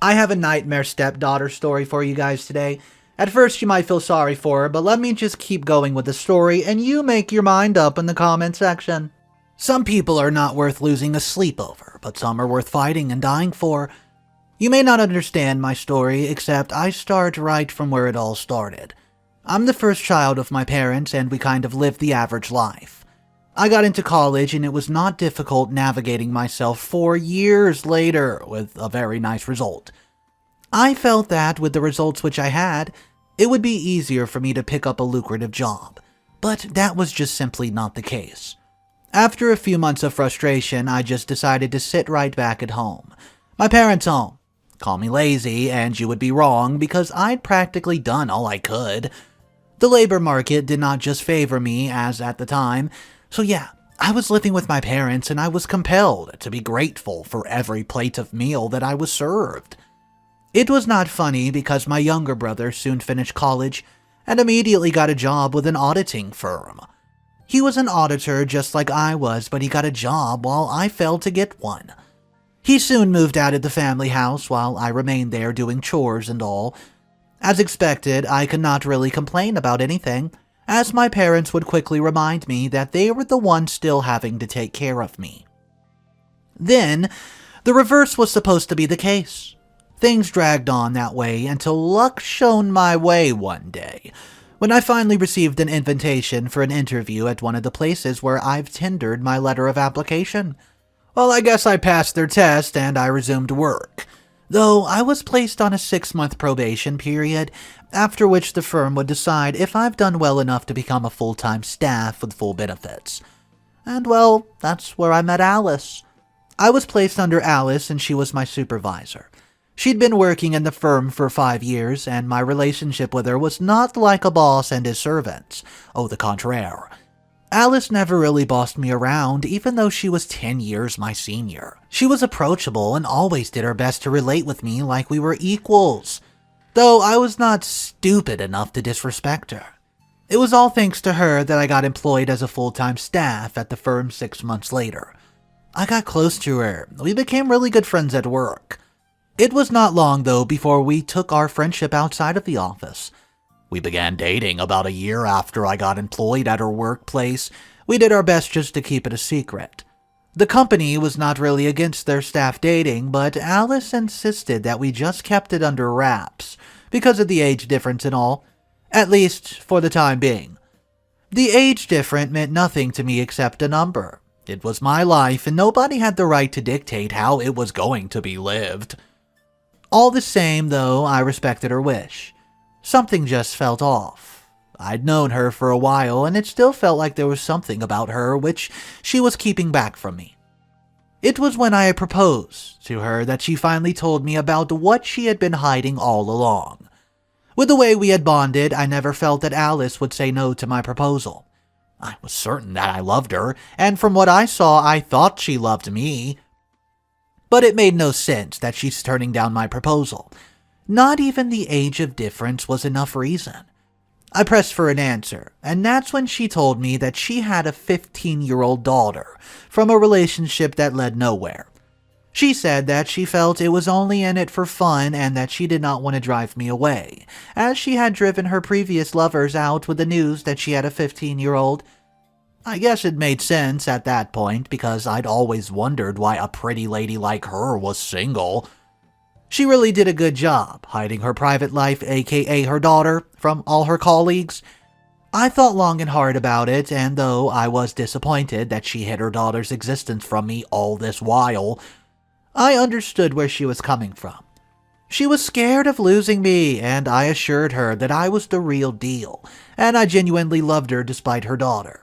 I have a nightmare stepdaughter story for you guys today. At first you might feel sorry for her, but let me just keep going with the story and you make your mind up in the comment section. Some people are not worth losing a sleep over, but some are worth fighting and dying for. You may not understand my story, except I start right from where it all started. I'm the first child of my parents and we kind of lived the average life. I got into college and it was not difficult navigating myself 4 years later with a very nice result. I felt that with the results which I had, it would be easier for me to pick up a lucrative job, but that was just simply not the case. After a few months of frustration, I just decided to sit right back at home. My parents' home. Call me lazy, and you would be wrong because I'd practically done all I could. The labor market did not just favor me as at the time, so yeah, I was living with my parents and I was compelled to be grateful for every plate of meal that I was served. It was not funny because my younger brother soon finished college and immediately got a job with an auditing firm. He was an auditor just like I was, but he got a job while I failed to get one. He soon moved out of the family house while I remained there doing chores and all. As expected, I could not really complain about anything, as my parents would quickly remind me that they were the ones still having to take care of me. Then, the reverse was supposed to be the case. Things dragged on that way until luck shone my way one day, when I finally received an invitation for an interview at one of the places where I've tendered my letter of application. Well, I guess I passed their test and I resumed work, though I was placed on a 6-month probation period, after which the firm would decide if I've done well enough to become a full-time staff with full benefits. And well, that's where I met Alice. I was placed under Alice and she was my supervisor. She'd been working in the firm for 5 years, and my relationship with her was not like a boss and his servants. Au contraire. Alice never really bossed me around, even though she was 10 years my senior. She was approachable and always did her best to relate with me like we were equals, though I was not stupid enough to disrespect her. It was all thanks to her that I got employed as a full-time staff at the firm 6 months later. I got close to her. We became really good friends at work. It was not long, though, before we took our friendship outside of the office. We began dating about a year after I got employed at her workplace. We did our best just to keep it a secret. The company was not really against their staff dating, but Alice insisted that we just kept it under wraps, because of the age difference and all, at least for the time being. The age difference meant nothing to me except a number. It was my life, and nobody had the right to dictate how it was going to be lived. All the same, though, I respected her wish. Something just felt off. I'd known her for a while, and it still felt like there was something about her which she was keeping back from me. It was when I proposed to her that she finally told me about what she had been hiding all along. With the way we had bonded, I never felt that Alice would say no to my proposal. I was certain that I loved her, and from what I saw, I thought she loved me. But it made no sense that she's turning down my proposal. Not even the age of difference was enough reason. I pressed for an answer, and that's when she told me that she had a 15-year-old daughter from a relationship that led nowhere. She said that she felt it was only in it for fun and that she did not want to drive me away, as she had driven her previous lovers out with the news that she had a 15-year-old. I guess it made sense at that point because I'd always wondered why a pretty lady like her was single. She really did a good job hiding her private life, aka her daughter, from all her colleagues. I thought long and hard about it, and though I was disappointed that she hid her daughter's existence from me all this while, I understood where she was coming from. She was scared of losing me, and I assured her that I was the real deal, and I genuinely loved her despite her daughter.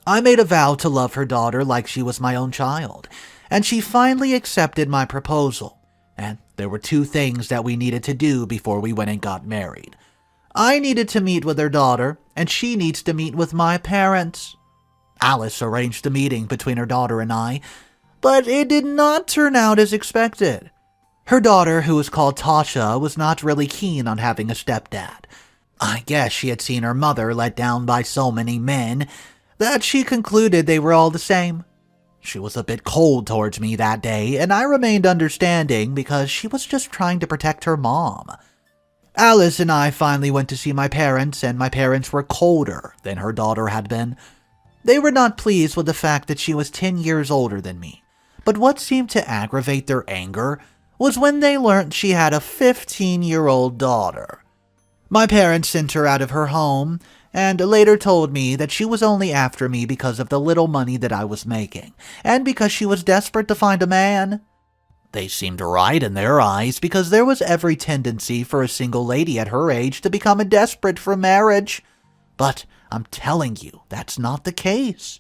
I made a vow to love her daughter like she was my own child, and she finally accepted my proposal. And there were 2 things that we needed to do before we went and got married. I needed to meet with her daughter, and she needs to meet with my parents. Alice arranged a meeting between her daughter and I, but it did not turn out as expected. Her daughter, who was called Tasha, was not really keen on having a stepdad. I guess she had seen her mother let down by so many men that she concluded they were all the same. She was a bit cold towards me that day, and I remained understanding because she was just trying to protect her mom. Alice and I finally went to see my parents, and my parents were colder than her daughter had been. They were not pleased with the fact that she was 10 years older than me, but what seemed to aggravate their anger was when they learned she had a 15-year-old daughter. My parents sent her out of her home, and later told me that she was only after me because of the little money that I was making, and because she was desperate to find a man. They seemed right in their eyes because there was every tendency for a single lady at her age to become desperate for marriage. But I'm telling you, that's not the case.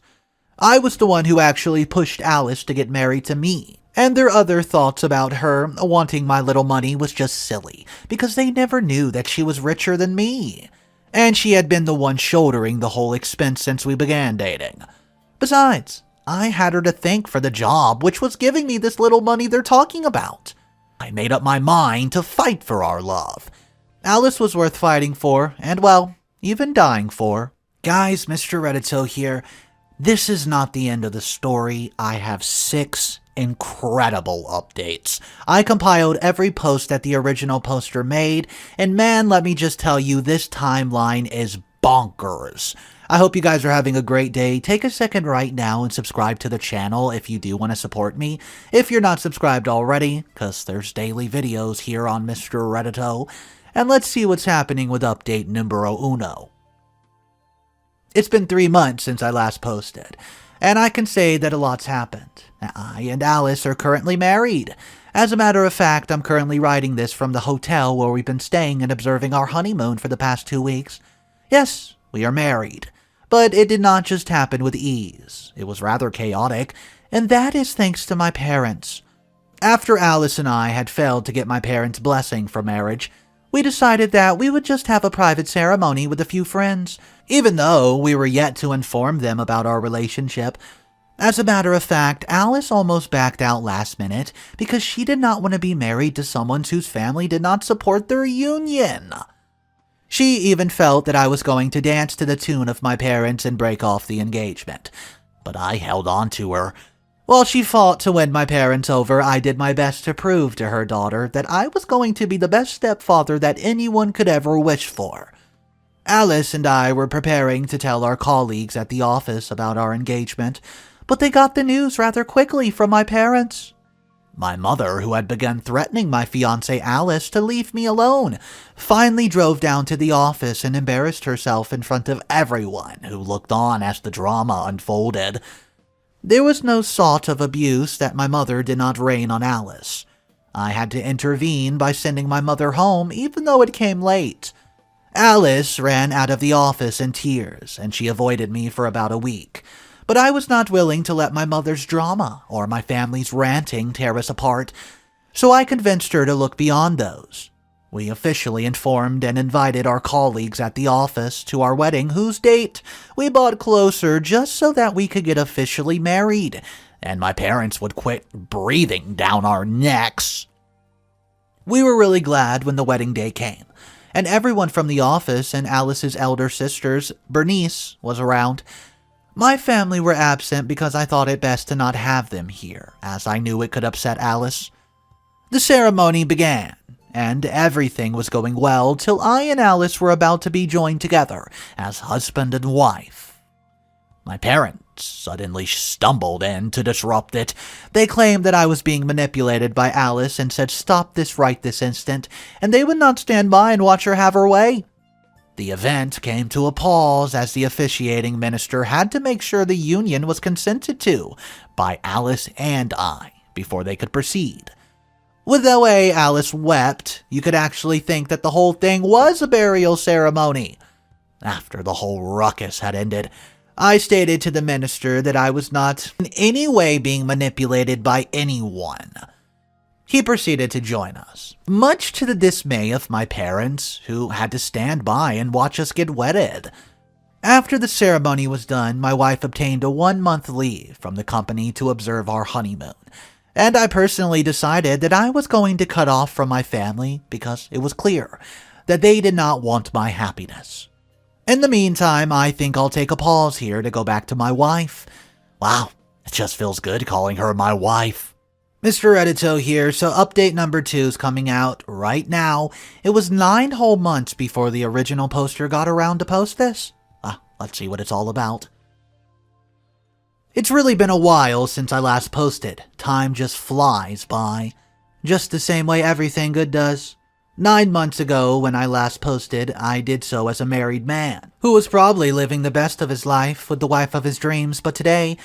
I was the one who actually pushed Alice to get married to me, and their other thoughts about her wanting my little money was just silly because they never knew that she was richer than me. And she had been the one shouldering the whole expense since we began dating. Besides, I had her to thank for the job, which was giving me this little money they're talking about. I made up my mind to fight for our love. Alice was worth fighting for, and well, even dying for. Guys, Mr. Reddito here. This is not the end of the story. I have 6 incredible updates. I compiled every post that the original poster made, and man, let me just tell you, this timeline is bonkers. I hope you guys are having a great day. Take a second right now and subscribe to the channel if you do want to support me. If you're not subscribed already, because there's daily videos here on Mr. Reddito. And let's see what's happening with update numero uno. It's been 3 months since I last posted, and I can say that a lot's happened. I and Alice are currently married. As a matter of fact, I'm currently writing this from the hotel where we've been staying and observing our honeymoon for the past 2 weeks. Yes, we are married. But it did not just happen with ease. It was rather chaotic, and that is thanks to my parents. After Alice and I had failed to get my parents' blessing for marriage, we decided that we would just have a private ceremony with a few friends, even though we were yet to inform them about our relationship. As a matter of fact, Alice almost backed out last minute because she did not want to be married to someone whose family did not support their union. She even felt that I was going to dance to the tune of my parents and break off the engagement, but I held on to her. While she fought to win my parents over, I did my best to prove to her daughter that I was going to be the best stepfather that anyone could ever wish for. Alice and I were preparing to tell our colleagues at the office about our engagement, but they got the news rather quickly from my parents. My mother, who had begun threatening my fiancée Alice to leave me alone, finally drove down to the office and embarrassed herself in front of everyone who looked on as the drama unfolded. There was no sort of abuse that my mother did not rain on Alice. I had to intervene by sending my mother home even though it came late. Alice ran out of the office in tears, and she avoided me for about a week. But I was not willing to let my mother's drama or my family's ranting tear us apart, so I convinced her to look beyond those. We officially informed and invited our colleagues at the office to our wedding, whose date we brought closer just so that we could get officially married, and my parents would quit breathing down our necks. We were really glad when the wedding day came, and everyone from the office and Alice's elder sisters, Bernice, was around. My family were absent because I thought it best to not have them here, as I knew it could upset Alice. The ceremony began, and everything was going well till I and Alice were about to be joined together as husband and wife. My parents suddenly stumbled in to disrupt it. They claimed that I was being manipulated by Alice and said stop this right this instant, and they would not stand by and watch her have her way. The event came to a pause as the officiating minister had to make sure the union was consented to by Alice and I before they could proceed. With the way Alice wept, you could actually think that the whole thing was a burial ceremony. After the whole ruckus had ended, I stated to the minister that I was not in any way being manipulated by anyone. He proceeded to join us, much to the dismay of my parents, who had to stand by and watch us get wedded. After the ceremony was done, my wife obtained a 1-month leave from the company to observe our honeymoon, and I personally decided that I was going to cut off from my family because it was clear that they did not want my happiness. In the meantime, I think I'll take a pause here to go back to my wife. Wow, It just feels good calling her my wife. Mr. Edito here, so update number 2 is coming out right now. It was 9 whole months before the original poster got around to post this. Let's see what it's all about. It's really been a while since I last posted. Time just flies by. Just the same way everything good does. 9 months ago, when I last posted, I did so as a married man, who was probably living the best of his life with the wife of his dreams, but today,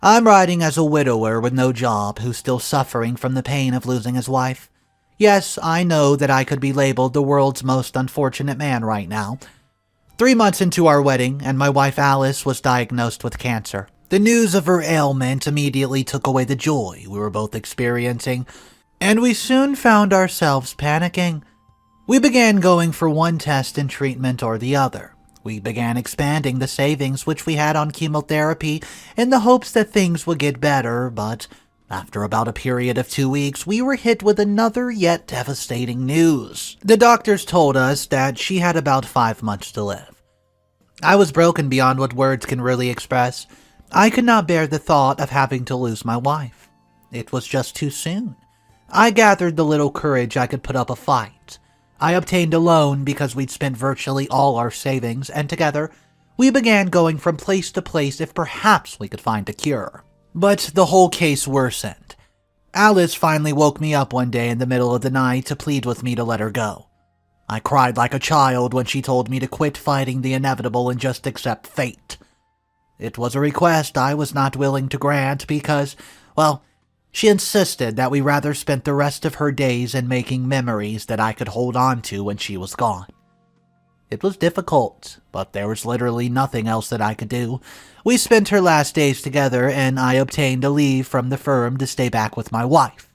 I'm writing as a widower with no job who's still suffering from the pain of losing his wife. Yes, I know that I could be labeled the world's most unfortunate man right now. 3 months into our wedding, and my wife Alice was diagnosed with cancer. The news of her ailment immediately took away the joy we were both experiencing, and we soon found ourselves panicking. We began going for one test and treatment or the other. We began expanding the savings which we had on chemotherapy in the hopes that things would get better, but after about a period of 2 weeks, we were hit with another yet devastating news. The doctors told us that she had about 5 months to live. I was broken beyond what words can really express. I could not bear the thought of having to lose my wife. It was just too soon. I gathered the little courage I could put up a fight. I obtained a loan because we'd spent virtually all our savings, and together, we began going from place to place if perhaps we could find a cure. But the whole case worsened. Alice finally woke me up one day in the middle of the night to plead with me to let her go. I cried like a child when she told me to quit fighting the inevitable and just accept fate. It was a request I was not willing to grant because, well, she insisted that we rather spent the rest of her days in making memories that I could hold on to when she was gone. It was difficult, but there was literally nothing else that I could do. We spent her last days together, and I obtained a leave from the firm to stay back with my wife.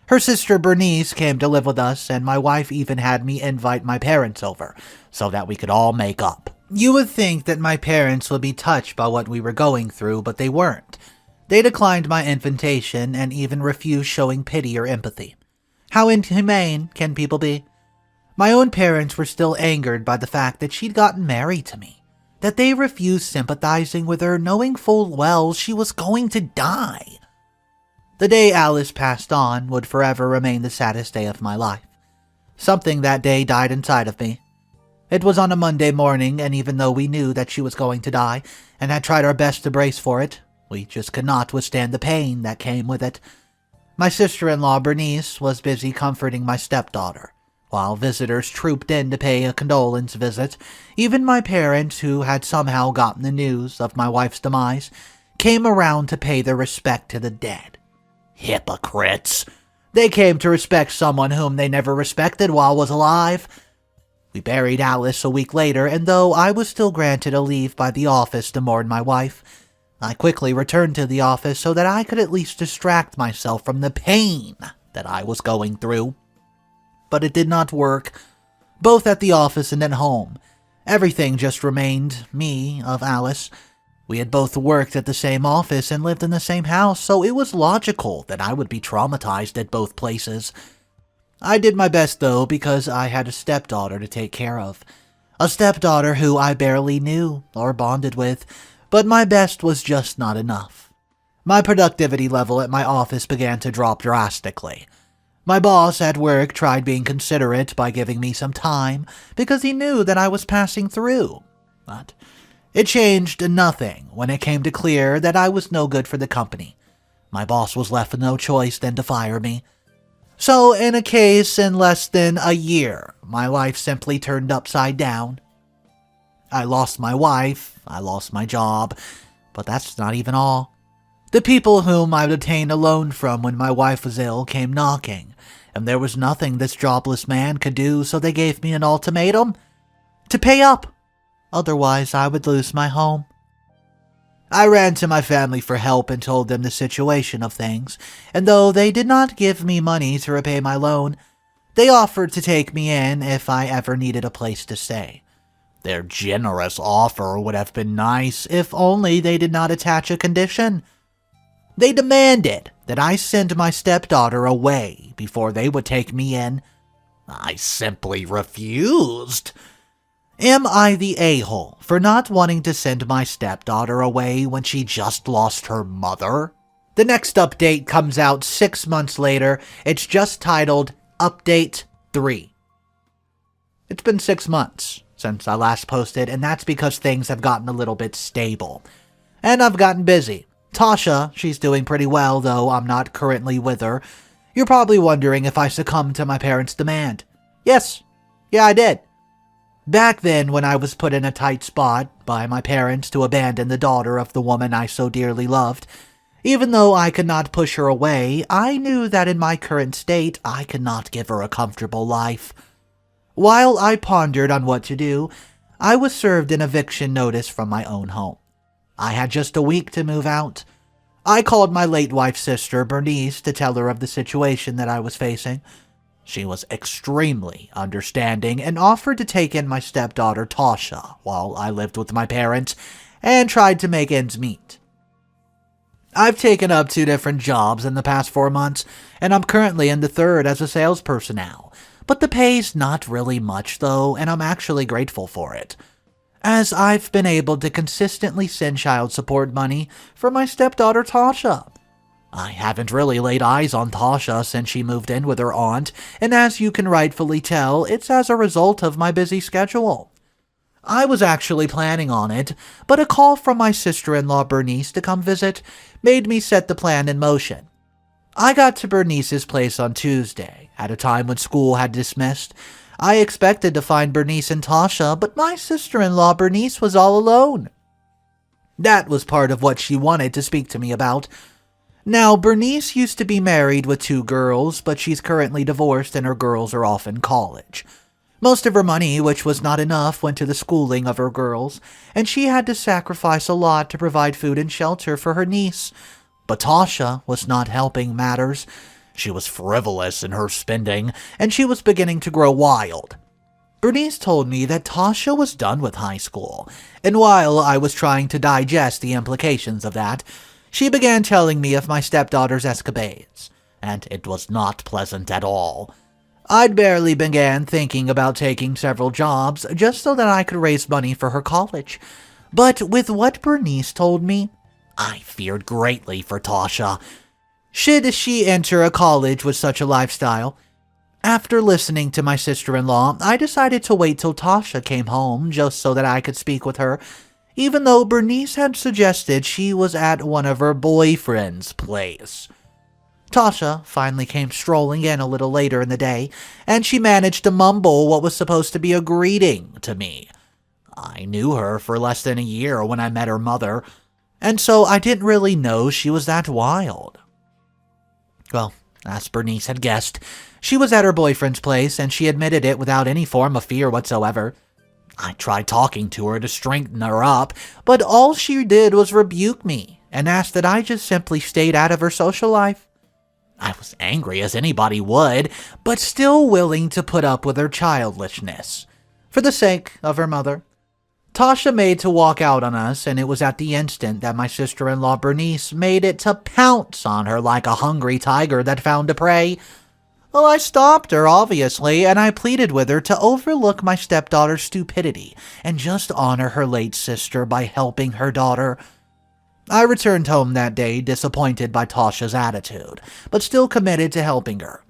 Her sister Bernice came to live with us, and my wife even had me invite my parents over, so that we could all make up. You would think that my parents would be touched by what we were going through, but they weren't. They declined my invitation and even refused showing pity or empathy. How inhumane can people be? My own parents were still angered by the fact that she'd gotten married to me, that they refused sympathizing with her knowing full well she was going to die. The day Alice passed on would forever remain the saddest day of my life. Something that day died inside of me. It was on a Monday morning, and even though we knew that she was going to die and had tried our best to brace for it, we just could not withstand the pain that came with it. My sister-in-law, Bernice, was busy comforting my stepdaughter, while visitors trooped in to pay a condolence visit. Even my parents, who had somehow gotten the news of my wife's demise, came around to pay their respect to the dead. Hypocrites! They came to respect someone whom they never respected while was alive. We buried Alice a week later, and though I was still granted a leave by the office to mourn my wife, I quickly returned to the office so that I could at least distract myself from the pain that I was going through. But it did not work, both at the office and at home. Everything just remained me of Alice. We had both worked at the same office and lived in the same house, so it was logical that I would be traumatized at both places. I did my best, though, because I had a stepdaughter to take care of. A stepdaughter who I barely knew or bonded with, but my best was just not enough. My productivity level at my office began to drop drastically. My boss at work tried being considerate by giving me some time because he knew that I was passing through. But it changed nothing when it came to clear that I was no good for the company. My boss was left with no choice than to fire me. So in a case in less than a year, my life simply turned upside down. I lost my wife, I lost my job, but that's not even all. The people whom I'd obtained a loan from when my wife was ill came knocking, and there was nothing this jobless man could do, so they gave me an ultimatum: to pay up, otherwise I would lose my home. I ran to my family for help and told them the situation of things, and though they did not give me money to repay my loan, they offered to take me in if I ever needed a place to stay. Their generous offer would have been nice if only they did not attach a condition. They demanded that I send my stepdaughter away before they would take me in. I simply refused. Am I the a-hole for not wanting to send my stepdaughter away when she just lost her mother? The next update comes out 6 months later. It's just titled Update 3. It's been 6 months since I last posted, and that's because things have gotten a little bit stable. And I've gotten busy. Tasha, she's doing pretty well, though I'm not currently with her. You're probably wondering if I succumbed to my parents' demand. Yes. Yeah, I did. Back then, when I was put in a tight spot by my parents to abandon the daughter of the woman I so dearly loved, even though I could not push her away, I knew that in my current state, I could not give her a comfortable life. While I pondered on what to do, I was served an eviction notice from my own home. I had just a week to move out. I called my late wife's sister, Bernice, to tell her of the situation that I was facing. She was extremely understanding and offered to take in my stepdaughter, Tasha, while I lived with my parents and tried to make ends meet. I've taken up 2 different jobs in the past 4 months, and I'm currently in the 3rd as a salesperson now. But the pay's not really much, though, and I'm actually grateful for it, as I've been able to consistently send child support money for my stepdaughter Tasha. I haven't really laid eyes on Tasha since she moved in with her aunt, and as you can rightfully tell, it's as a result of my busy schedule. I was actually planning on it, but a call from my sister-in-law Bernice to come visit made me set the plan in motion. I got to Bernice's place on Tuesday, at a time when school had dismissed. I expected to find Bernice and Tasha, but my sister-in-law Bernice was all alone. That was part of what she wanted to speak to me about. Now, Bernice used to be married with 2 girls, but she's currently divorced and her girls are off in college. Most of her money, which was not enough, went to the schooling of her girls, and she had to sacrifice a lot to provide food and shelter for her niece. But Tasha was not helping matters. She was frivolous in her spending, and she was beginning to grow wild. Bernice told me that Tasha was done with high school, and while I was trying to digest the implications of that, she began telling me of my stepdaughter's escapades, and it was not pleasant at all. I'd barely began thinking about taking several jobs just so that I could raise money for her college. But with what Bernice told me, I feared greatly for Tasha. Should she enter a college with such a lifestyle? After listening to my sister-in-law, I decided to wait till Tasha came home just so that I could speak with her, even though Bernice had suggested she was at one of her boyfriend's place. Tasha finally came strolling in a little later in the day, and she managed to mumble what was supposed to be a greeting to me. I knew her for less than a year when I met her mother, and so I didn't really know she was that wild. Well, as Bernice had guessed, she was at her boyfriend's place, and she admitted it without any form of fear whatsoever. I tried talking to her to strengthen her up, but all she did was rebuke me and ask that I just simply stayed out of her social life. I was angry as anybody would, but still willing to put up with her childishness, for the sake of her mother. Tasha made to walk out on us, and it was at the instant that my sister-in-law Bernice made it to pounce on her like a hungry tiger that found a prey. Well, I stopped her, obviously, and I pleaded with her to overlook my stepdaughter's stupidity and just honor her late sister by helping her daughter. I returned home that day disappointed by Tasha's attitude, but still committed to helping her.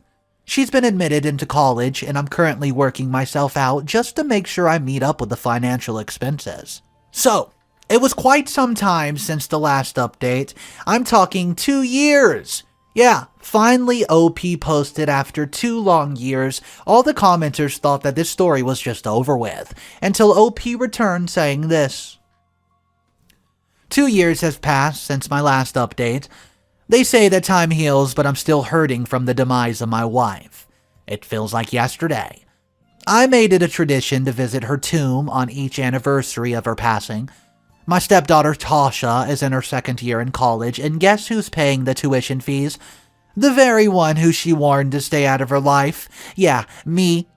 She's been admitted into college, and I'm currently working myself out just to make sure I meet up with the financial expenses. So, it was quite some time since the last update. I'm talking 2 years. Yeah, finally OP posted after 2 long years. All the commenters thought that this story was just over with, until OP returned saying this. 2 years have passed since my last update. They say that time heals, but I'm still hurting from the demise of my wife. It feels like yesterday. I made it a tradition to visit her tomb on each anniversary of her passing. My stepdaughter Tasha is in her 2nd year in college, and guess who's paying the tuition fees? The very one who she warned to stay out of her life. Yeah, me.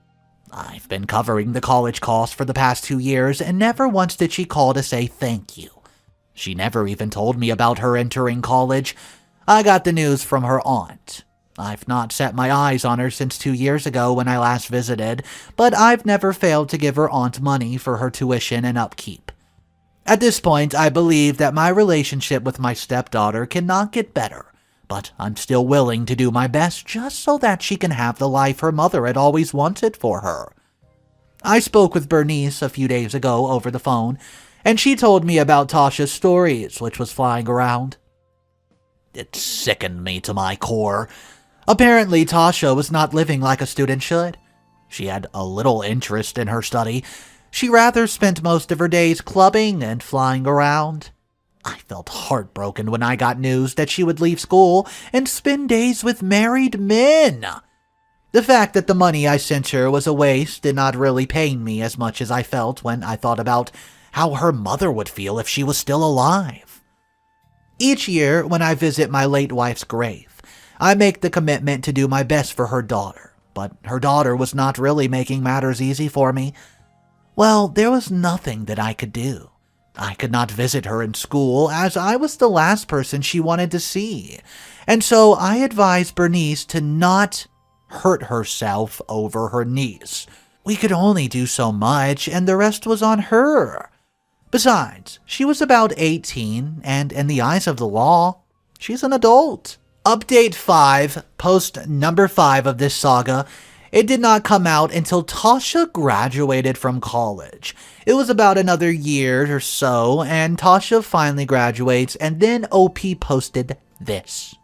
I've been covering the college costs for the past 2 years, and never once did she call to say thank you. She never even told me about her entering college. I got the news from her aunt. I've not set my eyes on her since 2 years ago when I last visited, but I've never failed to give her aunt money for her tuition and upkeep. At this point, I believe that my relationship with my stepdaughter cannot get better, but I'm still willing to do my best just so that she can have the life her mother had always wanted for her. I spoke with Bernice a few days ago over the phone, and she told me about Tasha's stories, which was flying around. It sickened me to my core. Apparently, Tasha was not living like a student should. She had a little interest in her study. She rather spent most of her days clubbing and flying around. I felt heartbroken when I got news that she would leave school and spend days with married men. The fact that the money I sent her was a waste did not really pain me as much as I felt when I thought about how her mother would feel if she was still alive. Each year, when I visit my late wife's grave, I make the commitment to do my best for her daughter, but her daughter was not really making matters easy for me. Well, there was nothing that I could do. I could not visit her in school as I was the last person she wanted to see, and so I advised Bernice to not hurt herself over her niece. We could only do so much, and the rest was on her. Besides, she was about 18, and in the eyes of the law, she's an adult. Update 5, post number 5 of this saga. It did not come out until Tasha graduated from college. It was about another year or so, and Tasha finally graduates, and then OP posted this.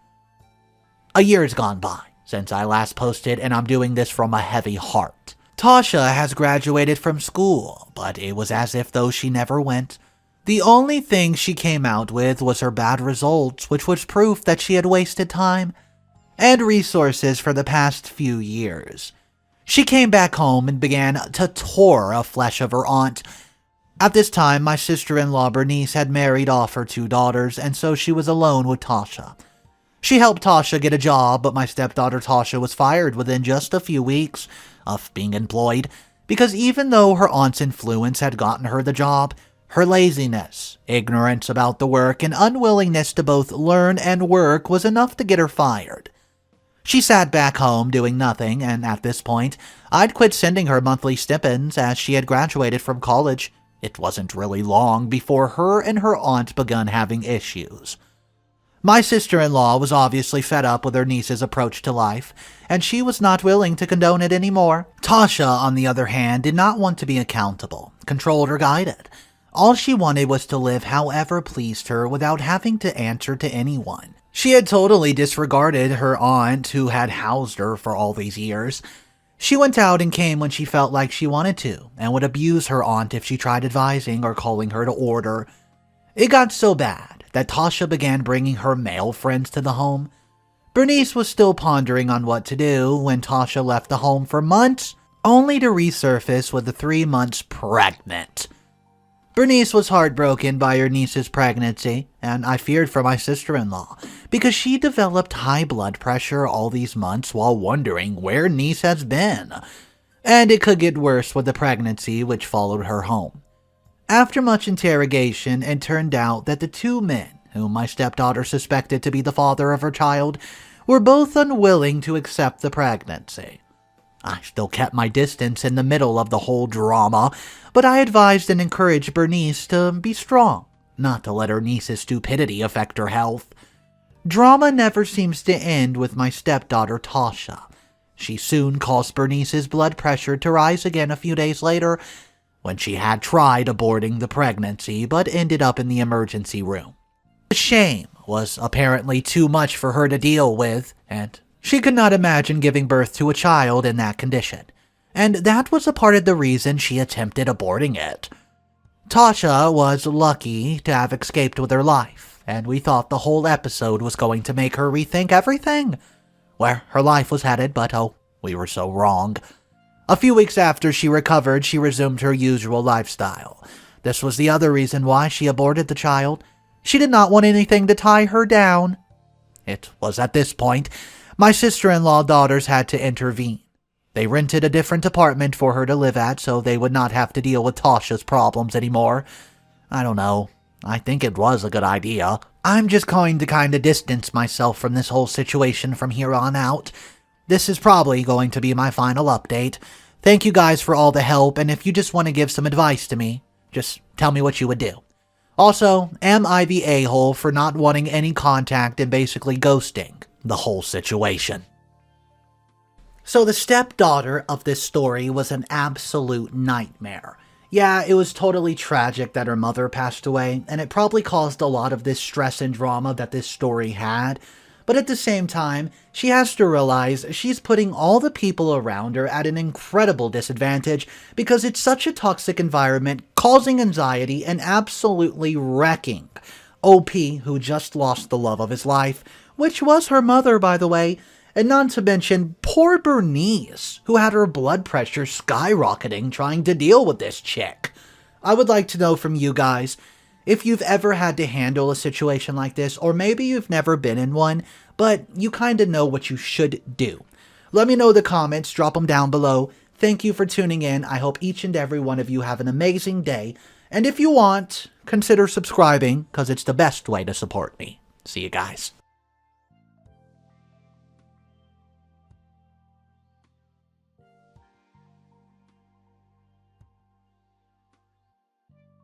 A year has gone by since I last posted, and I'm doing this from a heavy heart. Tasha has graduated from school, but it was as if though she never went. The only thing she came out with was her bad results, which was proof that she had wasted time and resources for the past few years. She came back home and began to tore a flesh of her aunt. At this time, my sister-in-law Bernice had married off her 2 daughters, and so she was alone with Tasha. She helped Tasha get a job, but my stepdaughter Tasha was fired within just a few weeks of being employed, because even though her aunt's influence had gotten her the job, her laziness, ignorance about the work, and unwillingness to both learn and work was enough to get her fired. She sat back home doing nothing, and at this point, I'd quit sending her monthly stipends as she had graduated from college. It wasn't really long before her and her aunt begun having issues. My sister-in-law was obviously fed up with her niece's approach to life, and she was not willing to condone it anymore. Tasha, on the other hand, did not want to be accountable, controlled, or guided. All she wanted was to live however pleased her without having to answer to anyone. She had totally disregarded her aunt who had housed her for all these years. She went out and came when she felt like she wanted to, and would abuse her aunt if she tried advising or calling her to order. It got so bad that Tasha began bringing her male friends to the home. Bernice was still pondering on what to do when Tasha left the home for months, only to resurface with the 3 months pregnant. Bernice was heartbroken by her niece's pregnancy, and I feared for my sister-in-law, because she developed high blood pressure all these months while wondering where niece has been. And it could get worse with the pregnancy which followed her home. After much interrogation, it turned out that the 2 men, whom my stepdaughter suspected to be the father of her child, were both unwilling to accept the pregnancy. I still kept my distance in the middle of the whole drama, but I advised and encouraged Bernice to be strong, not to let her niece's stupidity affect her health. Drama never seems to end with my stepdaughter Tasha. She soon caused Bernice's blood pressure to rise again a few days later, when she had tried aborting the pregnancy but ended up in the emergency room. The shame was apparently too much for her to deal with, and she could not imagine giving birth to a child in that condition, and that was a part of the reason she attempted aborting it. Tasha was lucky to have escaped with her life, and we thought the whole episode was going to make her rethink everything, where her life was headed, but oh, we were so wrong. A few weeks after she recovered, she resumed her usual lifestyle. This was the other reason why she aborted the child. She did not want anything to tie her down. It was at this point my sister-in-law daughters had to intervene. They rented a different apartment for her to live at so they would not have to deal with Tasha's problems anymore. I don't know. I think it was a good idea. I'm just going to kind of distance myself from this whole situation from here on out. This is probably going to be my final update. Thank you guys for all the help, and if you just want to give some advice to me, just tell me what you would do. Also, am I the a-hole for not wanting any contact and basically ghosting the whole situation? So the stepdaughter of this story was an absolute nightmare. Yeah, it was totally tragic that her mother passed away, and it probably caused a lot of this stress and drama that this story had. But at the same time, she has to realize she's putting all the people around her at an incredible disadvantage because it's such a toxic environment, causing anxiety and absolutely wrecking OP, who just lost the love of his life, which was her mother, by the way, and not to mention poor Bernice, who had her blood pressure skyrocketing trying to deal with this chick. I would like to know from you guys, if you've ever had to handle a situation like this, or maybe you've never been in one, but you kind of know what you should do. Let me know in the comments, drop them down below. Thank you for tuning in. I hope each and every one of you have an amazing day. And if you want, consider subscribing, because it's the best way to support me. See you guys.